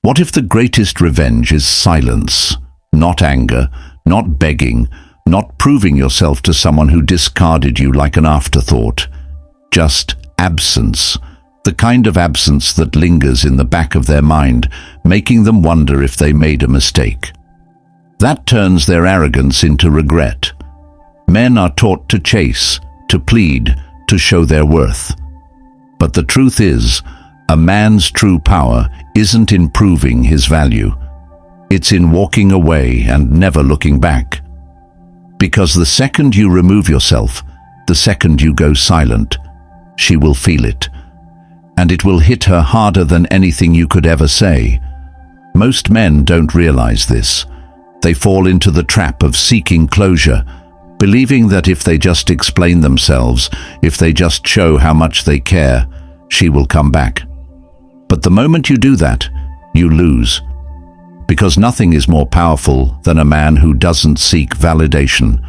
What if the greatest revenge is silence? Not anger, not begging, not proving yourself to someone who discarded you like an afterthought. Just absence. The kind of absence that lingers in the back of their mind, making them wonder if they made a mistake. That turns their arrogance into regret. Men are taught to chase, to plead, to show their worth. But the truth is, a man's true power isn't in proving his value. It's in walking away and never looking back. Because the second you remove yourself, the second you go silent, she will feel it. And it will hit her harder than anything you could ever say. Most men don't realize this. They fall into the trap of seeking closure, believing that if they just explain themselves, if they just show how much they care, she will come back. But the moment you do that, you lose. Because nothing is more powerful than a man who doesn't seek validation,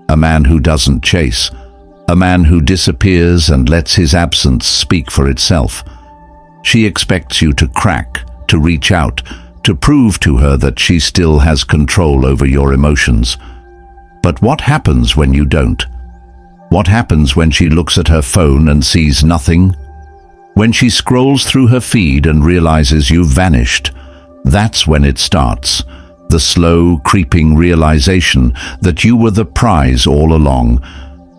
a man who doesn't chase, a man who disappears and lets his absence speak for itself. She expects you to crack, to reach out, to prove to her that she still has control over your emotions. But what happens when you don't? What happens when she looks at her phone and sees nothing? When she scrolls through her feed and realizes you've vanished? That's when it starts. The slow, creeping realization that you were the prize all along.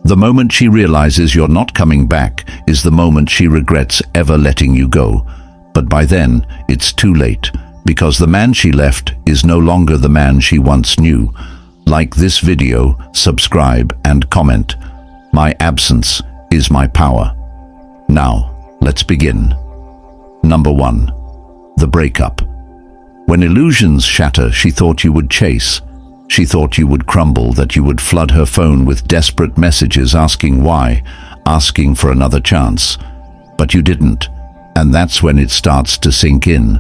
The moment she realizes you're not coming back is the moment she regrets ever letting you go. But by then, it's too late, because the man she left is no longer the man she once knew. Like this video, subscribe and comment. My absence is my power. Now, let's begin. Number 1. The breakup. When illusions shatter, she thought you would chase. She thought you would crumble, that you would flood her phone with desperate messages asking why, asking for another chance. But you didn't, and that's when it starts to sink in.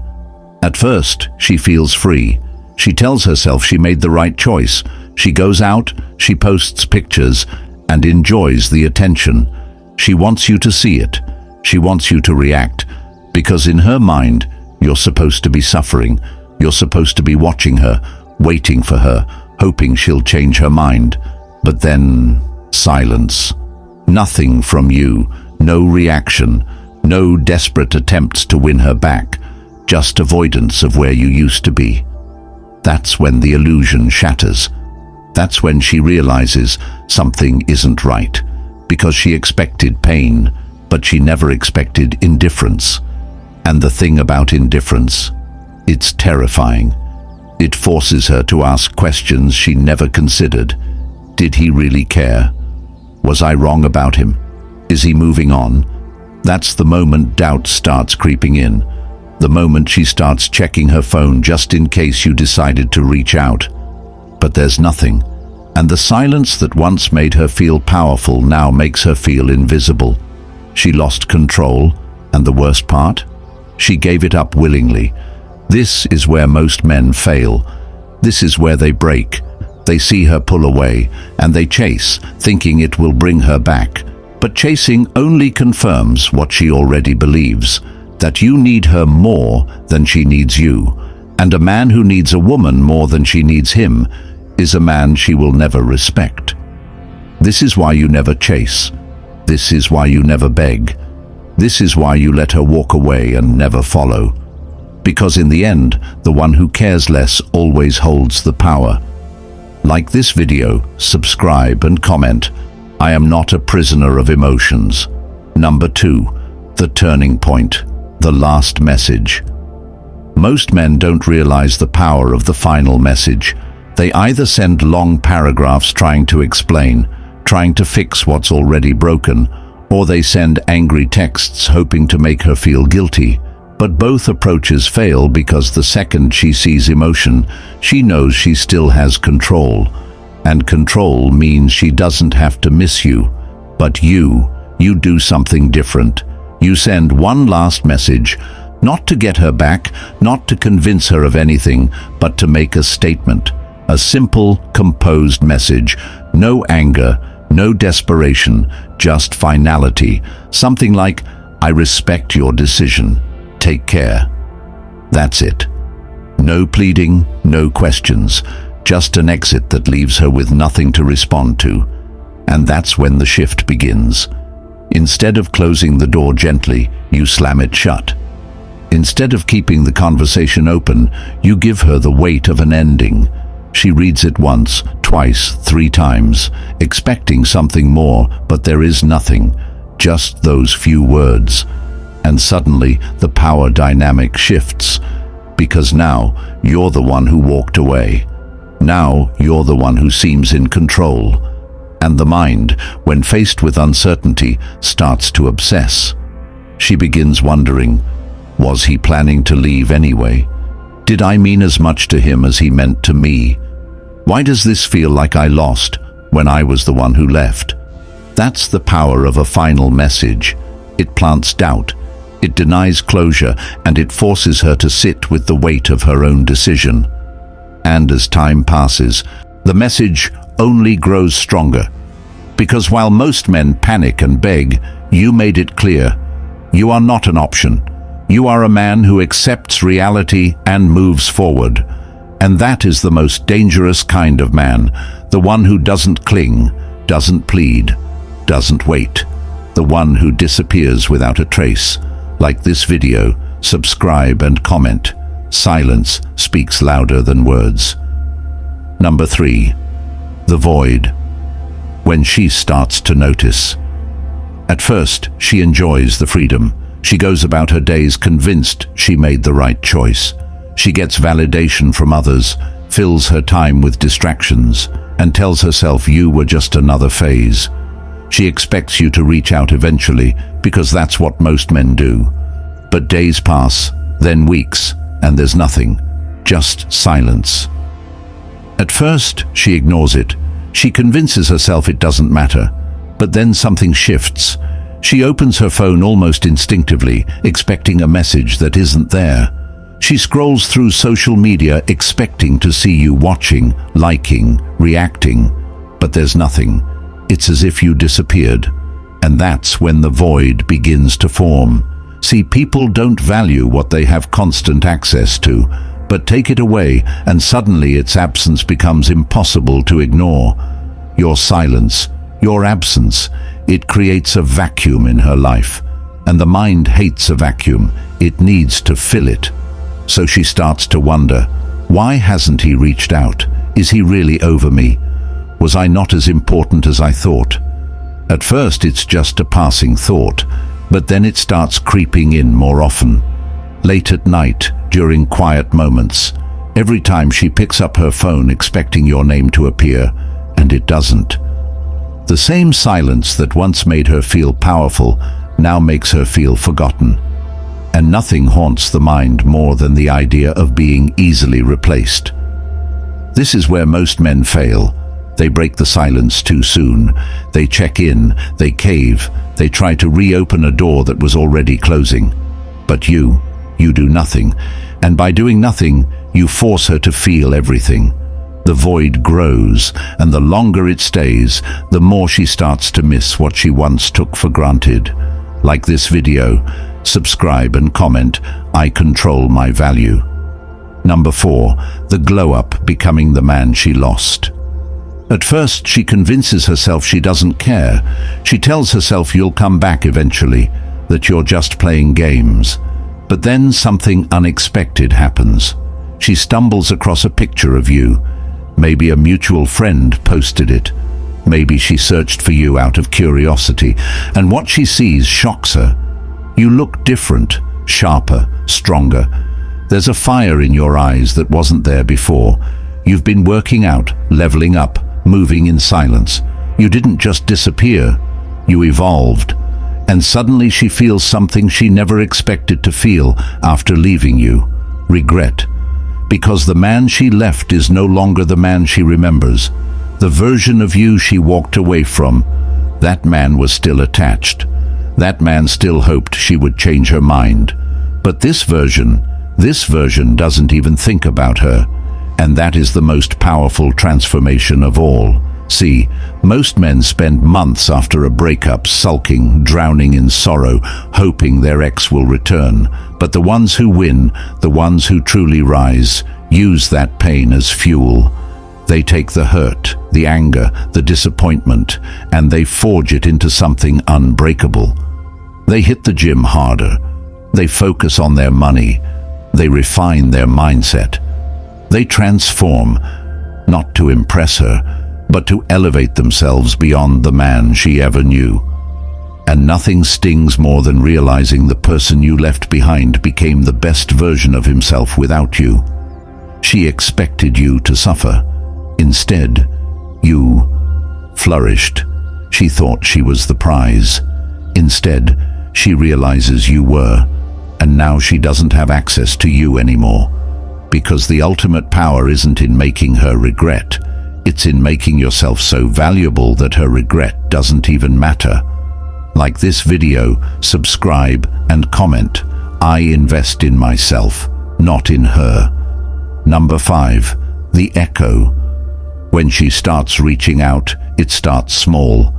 At first, she feels free. She tells herself she made the right choice. She goes out, she posts pictures, and enjoys the attention. She wants you to see it. She wants you to react, because in her mind, you're supposed to be suffering. You're supposed to be watching her, waiting for her, hoping she'll change her mind. But then, silence. Nothing from you, no reaction, no desperate attempts to win her back, just avoidance of where you used to be. That's when the illusion shatters. That's when she realizes something isn't right, because she expected pain, but she never expected indifference. And the thing about indifference, it's terrifying. It forces her to ask questions she never considered. Did he really care? Was I wrong about him? Is he moving on? That's the moment doubt starts creeping in. The moment she starts checking her phone just in case you decided to reach out. But there's nothing. And the silence that once made her feel powerful now makes her feel invisible. She lost control, and the worst part? She gave it up willingly. This is where most men fail. This is where they break. They see her pull away, and they chase, thinking it will bring her back. But chasing only confirms what she already believes, that you need her more than she needs you. And a man who needs a woman more than she needs him is a man she will never respect. This is why you never chase. This is why you never beg. This is why you let her walk away and never follow. Because in the end, the one who cares less always holds the power. Like this video, subscribe and comment. I am not a prisoner of emotions. Number 2. The turning point. The last message. Most men don't realize the power of the final message. They either send long paragraphs trying to explain, trying to fix what's already broken, or they send angry texts hoping to make her feel guilty. But both approaches fail because the second she sees emotion, she knows she still has control. And control means she doesn't have to miss you. But you do something different. You send one last message, not to get her back, not to convince her of anything, but to make a statement. A simple, composed message. No anger, no desperation, just finality. Something like, I respect your decision. Take care. That's it. No pleading, no questions, just an exit that leaves her with nothing to respond to. And that's when the shift begins. Instead of closing the door gently, you slam it shut. Instead of keeping the conversation open, you give her the weight of an ending. She reads it once, twice, 3 times, expecting something more, but there is nothing, just those few words. And suddenly, the power dynamic shifts, because now you're the one who walked away. Now you're the one who seems in control. And the mind, when faced with uncertainty, starts to obsess. She begins wondering, was he planning to leave anyway? Did I mean as much to him as he meant to me? Why does this feel like I lost when I was the one who left? That's the power of a final message. It plants doubt, it denies closure, and it forces her to sit with the weight of her own decision. And as time passes, the message only grows stronger. Because while most men panic and beg, you made it clear, you are not an option. You are a man who accepts reality and moves forward. And that is the most dangerous kind of man, the one who doesn't cling, doesn't plead, doesn't wait, the one who disappears without a trace. Like this video, subscribe and comment. Silence speaks louder than words. Number 3. The void. When she starts to notice. At first, she enjoys the freedom. She goes about her days convinced she made the right choice. She gets validation from others, fills her time with distractions, and tells herself you were just another phase. She expects you to reach out eventually, because that's what most men do. But days pass, then weeks, and there's nothing, just silence. At first, she ignores it. She convinces herself it doesn't matter. But then something shifts. She opens her phone almost instinctively, expecting a message that isn't there. She scrolls through social media expecting to see you watching, liking, reacting. But there's nothing. It's as if you disappeared. And that's when the void begins to form. See, people don't value what they have constant access to, but take it away and suddenly its absence becomes impossible to ignore. Your silence, your absence, it creates a vacuum in her life. And the mind hates a vacuum. It needs to fill it. So she starts to wonder, why hasn't he reached out? Is he really over me? Was I not as important as I thought? At first it's just a passing thought, but then it starts creeping in more often. Late at night, during quiet moments, every time she picks up her phone expecting your name to appear, and it doesn't. The same silence that once made her feel powerful now makes her feel forgotten. And nothing haunts the mind more than the idea of being easily replaced. This is where most men fail. They break the silence too soon. They check in, they cave, they try to reopen a door that was already closing. But you do nothing. And by doing nothing, you force her to feel everything. The void grows, and the longer it stays, the more she starts to miss what she once took for granted. Like this video, subscribe and comment, I control my value. Number 4, the glow-up becoming the man she lost. At first, she convinces herself she doesn't care. She tells herself you'll come back eventually, that you're just playing games. But then something unexpected happens. She stumbles across a picture of you. Maybe a mutual friend posted it. Maybe she searched for you out of curiosity, and what she sees shocks her. You look different, sharper, stronger. There's a fire in your eyes that wasn't there before. You've been working out, leveling up, moving in silence. You didn't just disappear, you evolved. And suddenly she feels something she never expected to feel after leaving you: regret. Because the man she left is no longer the man she remembers. The version of you she walked away from, that man was still attached. That man still hoped she would change her mind. But this version doesn't even think about her. And that is the most powerful transformation of all. See, most men spend months after a breakup sulking, drowning in sorrow, hoping their ex will return. But the ones who win, the ones who truly rise, use that pain as fuel. They take the hurt, the anger, the disappointment, and they forge it into something unbreakable. They hit the gym harder. They focus on their money. They refine their mindset. They transform, not to impress her, but to elevate themselves beyond the man she ever knew. And nothing stings more than realizing the person you left behind became the best version of himself without you. She expected you to suffer. Instead, you flourished. She thought she was the prize. Instead, she realizes you were, and now she doesn't have access to you anymore. Because the ultimate power isn't in making her regret. It's in making yourself so valuable that her regret doesn't even matter. Like this video, subscribe and comment. I invest in myself, not in her. Number 5. The echo. When she starts reaching out, it starts small.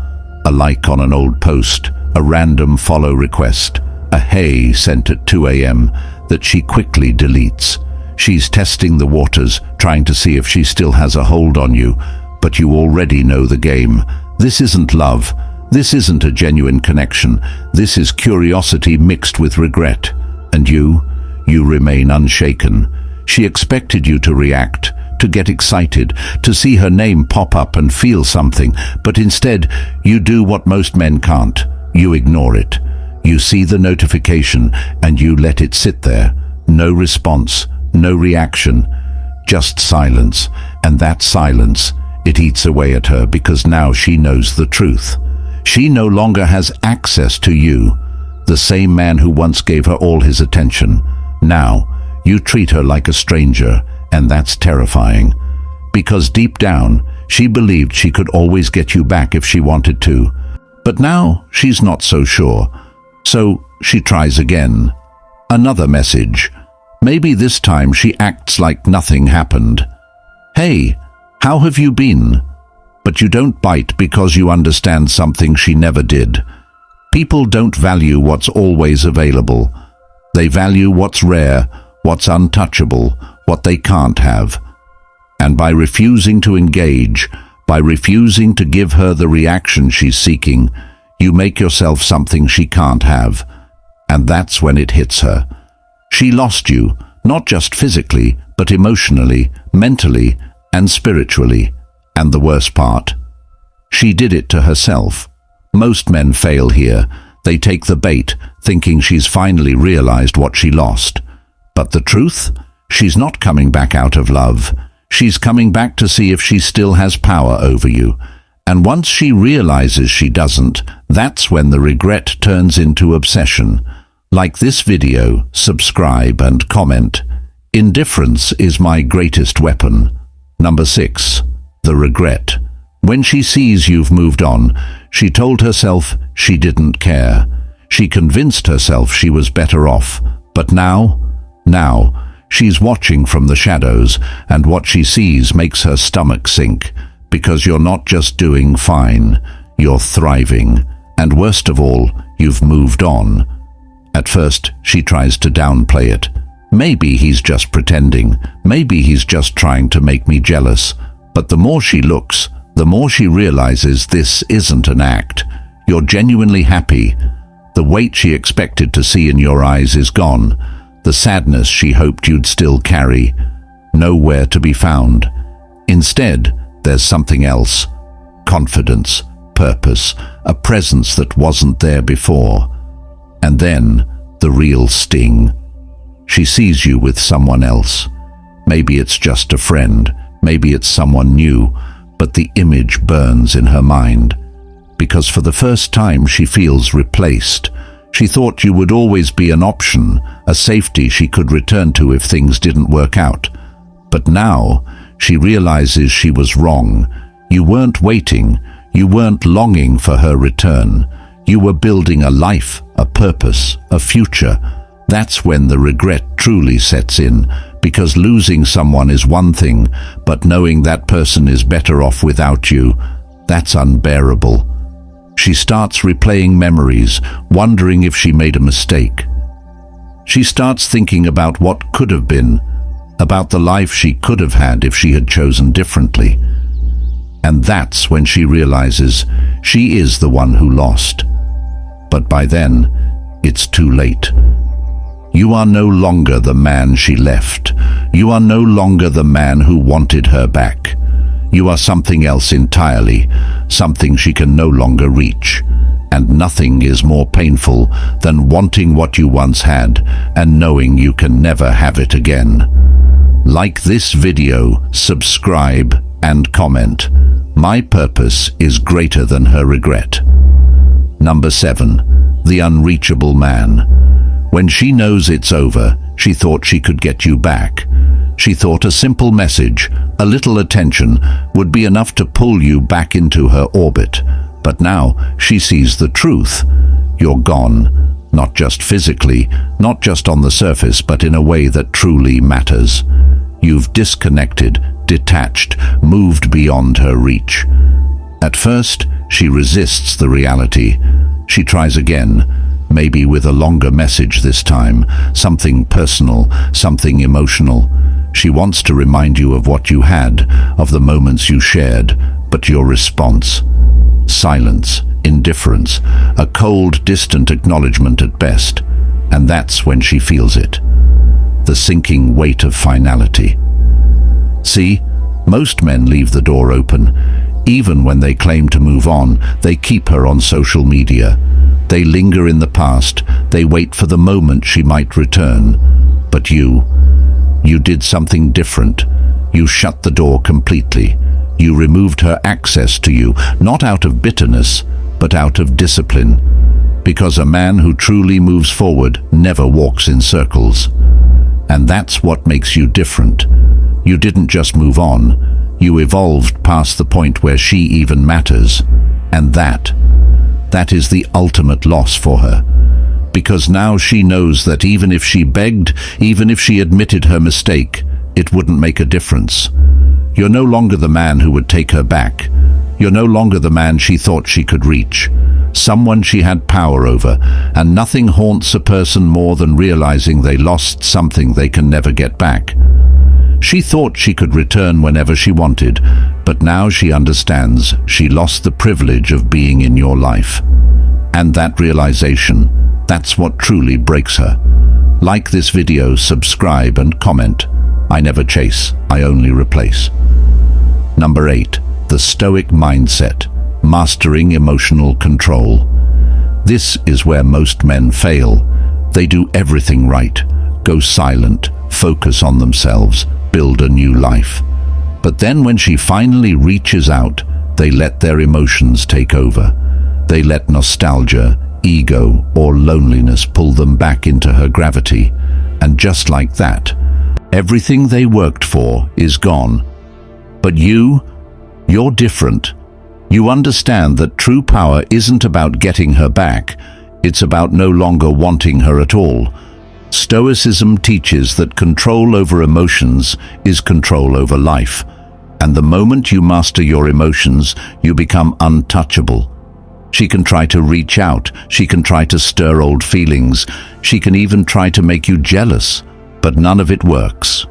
A like on an old post, a random follow request, a hey sent at 2 a.m. that she quickly deletes. She's testing the waters, trying to see if she still has a hold on you, but you already know the game. This isn't love. This isn't a genuine connection. This is curiosity mixed with regret. And you remain unshaken. She expected you to react, to get excited, to see her name pop up and feel something, but instead, you do what most men can't. You ignore it. You see the notification and you let it sit there. No response. No reaction, just silence, and that silence, it eats away at her because now she knows the truth. She no longer has access to you, the same man who once gave her all his attention. Now, you treat her like a stranger, and that's terrifying. Because deep down, she believed she could always get you back if she wanted to. But now, she's not so sure. So, she tries again. Another message. Maybe this time she acts like nothing happened. Hey, how have you been? But you don't bite because you understand something she never did. People don't value what's always available. They value what's rare, what's untouchable, what they can't have. And by refusing to engage, by refusing to give her the reaction she's seeking, you make yourself something she can't have. And that's when it hits her. She lost you, not just physically, but emotionally, mentally, and spiritually. And the worst part, she did it to herself. Most men fail here. They take the bait, thinking she's finally realized what she lost. But the truth? She's not coming back out of love. She's coming back to see if she still has power over you. And once she realizes she doesn't, that's when the regret turns into obsession. Like this video, subscribe and comment. Indifference is my greatest weapon. Number 6. The regret. When she sees you've moved on, she told herself she didn't care. She convinced herself she was better off. But now, she's watching from the shadows, and what she sees makes her stomach sink. Because you're not just doing fine, you're thriving. And worst of all, you've moved on. At first, she tries to downplay it. Maybe he's just pretending. Maybe he's just trying to make me jealous. But the more she looks, the more she realizes this isn't an act. You're genuinely happy. The weight she expected to see in your eyes is gone. The sadness she hoped you'd still carry, nowhere to be found. Instead, there's something else. Confidence, purpose, a presence that wasn't there before. And then, the real sting. She sees you with someone else. Maybe it's just a friend, maybe it's someone new, but the image burns in her mind. Because for the first time she feels replaced. She thought you would always be an option, a safety she could return to if things didn't work out. But now, she realizes she was wrong. You weren't waiting, you weren't longing for her return. You were building a life, a purpose, a future. That's when the regret truly sets in, because losing someone is one thing, but knowing that person is better off without you, That's unbearable. She starts replaying memories, wondering if she made a mistake. She starts thinking about what could have been, about the life she could have had if she had chosen differently. And that's when she realizes she is the one who lost. But by then, it's too late. You are no longer the man she left. You are no longer the man who wanted her back. You are something else entirely, something she can no longer reach. And nothing is more painful than wanting what you once had and knowing you can never have it again. Like this video, subscribe, and comment. My purpose is greater than her regret. Number 7. The unreachable man. When she knows it's over, she thought she could get you back. She thought a simple message, a little attention, would be enough to pull you back into her orbit. But now she sees the truth. You're gone, not just physically, not just on the surface, but in a way that truly matters. You've disconnected, detached, moved beyond her reach. At first, she resists the reality. She tries again, maybe with a longer message this time, something personal, something emotional. She wants to remind you of what you had, of the moments you shared, but your response? Silence, indifference, a cold, distant acknowledgement at best. And that's when she feels it. The sinking weight of finality. See, most men leave the door open. Even when they claim to move on, they keep her on social media. They linger in the past. They wait for the moment she might return. But you did something different. You shut the door completely. You removed her access to you, not out of bitterness, but out of discipline. Because a man who truly moves forward never walks in circles. And that's what makes you different. You didn't just move on. You evolved past the point where she even matters. And that is the ultimate loss for her. Because now she knows that even if she begged, even if she admitted her mistake, it wouldn't make a difference. You're no longer the man who would take her back. You're no longer the man she thought she could reach. Someone she had power over, and nothing haunts a person more than realizing they lost something they can never get back. She thought she could return whenever she wanted, but now she understands she lost the privilege of being in your life. And that realization, that's what truly breaks her. Like this video, subscribe and comment. I never chase, I only replace. Number 8. The Stoic mindset. Mastering emotional control. This is where most men fail. They do everything right. Go silent, focus on themselves, build a new life. But then when she finally reaches out, they let their emotions take over. They let nostalgia, ego, or loneliness pull them back into her gravity. And just like that, everything they worked for is gone. But you're different. You understand that true power isn't about getting her back. It's about no longer wanting her at all. Stoicism teaches that control over emotions is control over life. And the moment you master your emotions, you become untouchable. She can try to reach out. She can try to stir old feelings. She can even try to make you jealous. But none of it works.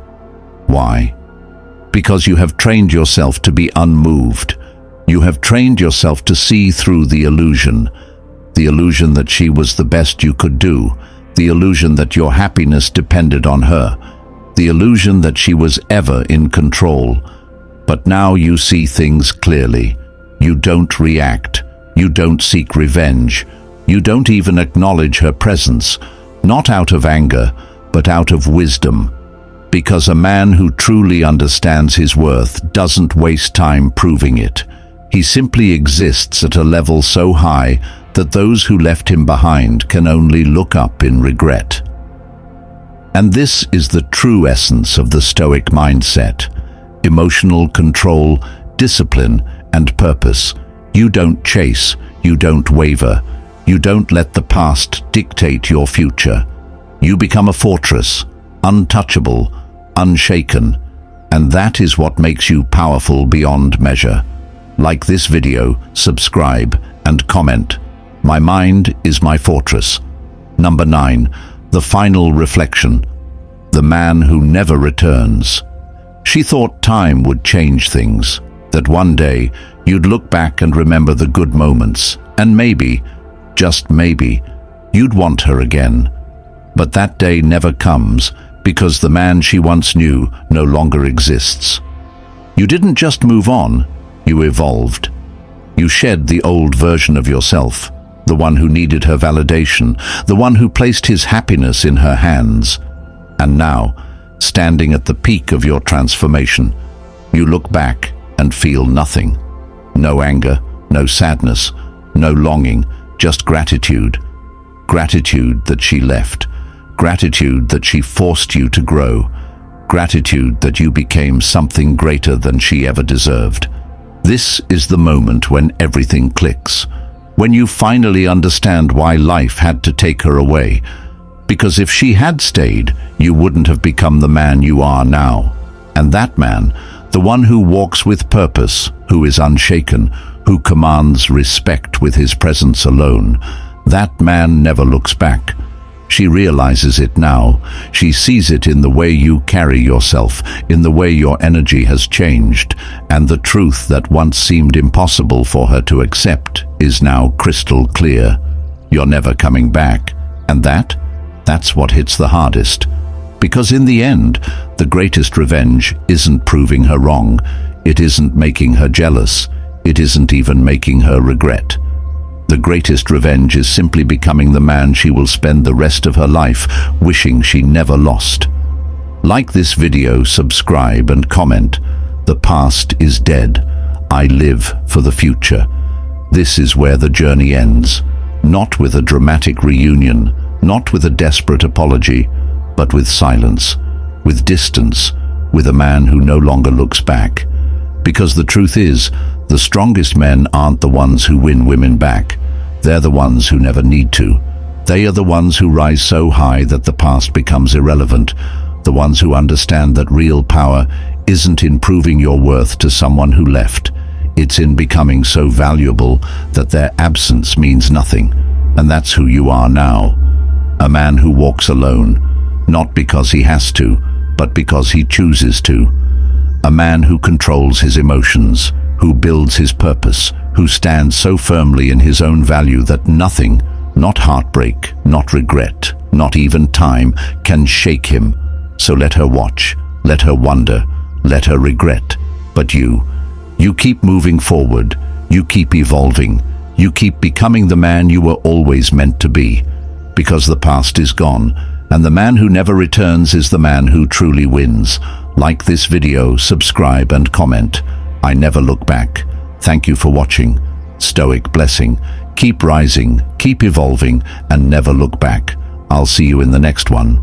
Why? Because you have trained yourself to be unmoved. You have trained yourself to see through the illusion that she was the best you could do, the illusion that your happiness depended on her, the illusion that she was ever in control. But now you see things clearly. You don't react. You don't seek revenge. You don't even acknowledge her presence, not out of anger, but out of wisdom. Because a man who truly understands his worth doesn't waste time proving it. He simply exists at a level so high that those who left him behind can only look up in regret. And this is the true essence of the Stoic mindset: emotional control, discipline, and purpose. You don't chase, you don't waver, you don't let the past dictate your future. You become a fortress, untouchable, unshaken, and that is what makes you powerful beyond measure. Like this video, subscribe, and comment. My mind is my fortress. Number 9. The final reflection. The man who never returns. She thought time would change things, that one day you'd look back and remember the good moments, and maybe, just maybe, you'd want her again. But that day never comes, because the man she once knew no longer exists. You didn't just move on, you evolved. You shed the old version of yourself, the one who needed her validation, the one who placed his happiness in her hands. And now, standing at the peak of your transformation, you look back and feel nothing. No anger, no sadness, no longing, just gratitude. Gratitude that she left. Gratitude that she forced you to grow. Gratitude that you became something greater than she ever deserved. This is the moment when everything clicks. When you finally understand why life had to take her away. Because if she had stayed, you wouldn't have become the man you are now. And that man, the one who walks with purpose, who is unshaken, who commands respect with his presence alone, that man never looks back. She realizes it now. She sees it in the way you carry yourself, in the way your energy has changed, and the truth that once seemed impossible for her to accept is now crystal clear. You're never coming back. And that's what hits the hardest. Because in the end, the greatest revenge isn't proving her wrong. It isn't making her jealous. It isn't even making her regret. The greatest revenge is simply becoming the man she will spend the rest of her life wishing she never lost. Like this video, subscribe, and comment. The past is dead. I live for the future. This is where the journey ends. Not with a dramatic reunion, not with a desperate apology, but with silence, with distance, with a man who no longer looks back. Because the truth is, the strongest men aren't the ones who win women back. They're the ones who never need to. They are the ones who rise so high that the past becomes irrelevant. The ones who understand that real power isn't in proving your worth to someone who left. It's in becoming so valuable that their absence means nothing. And that's who you are now. A man who walks alone, not because he has to, but because he chooses to. A man who controls his emotions, who builds his purpose, who stands so firmly in his own value that nothing, not heartbreak, not regret, not even time, can shake him. So let her watch, let her wonder, let her regret. But you keep moving forward, you keep evolving, you keep becoming the man you were always meant to be. Because the past is gone, and the man who never returns is the man who truly wins. Like this video, subscribe, and comment. I never look back. Thank you for watching. Stoic blessing. Keep rising, keep evolving, and never look back. I'll see you in the next one.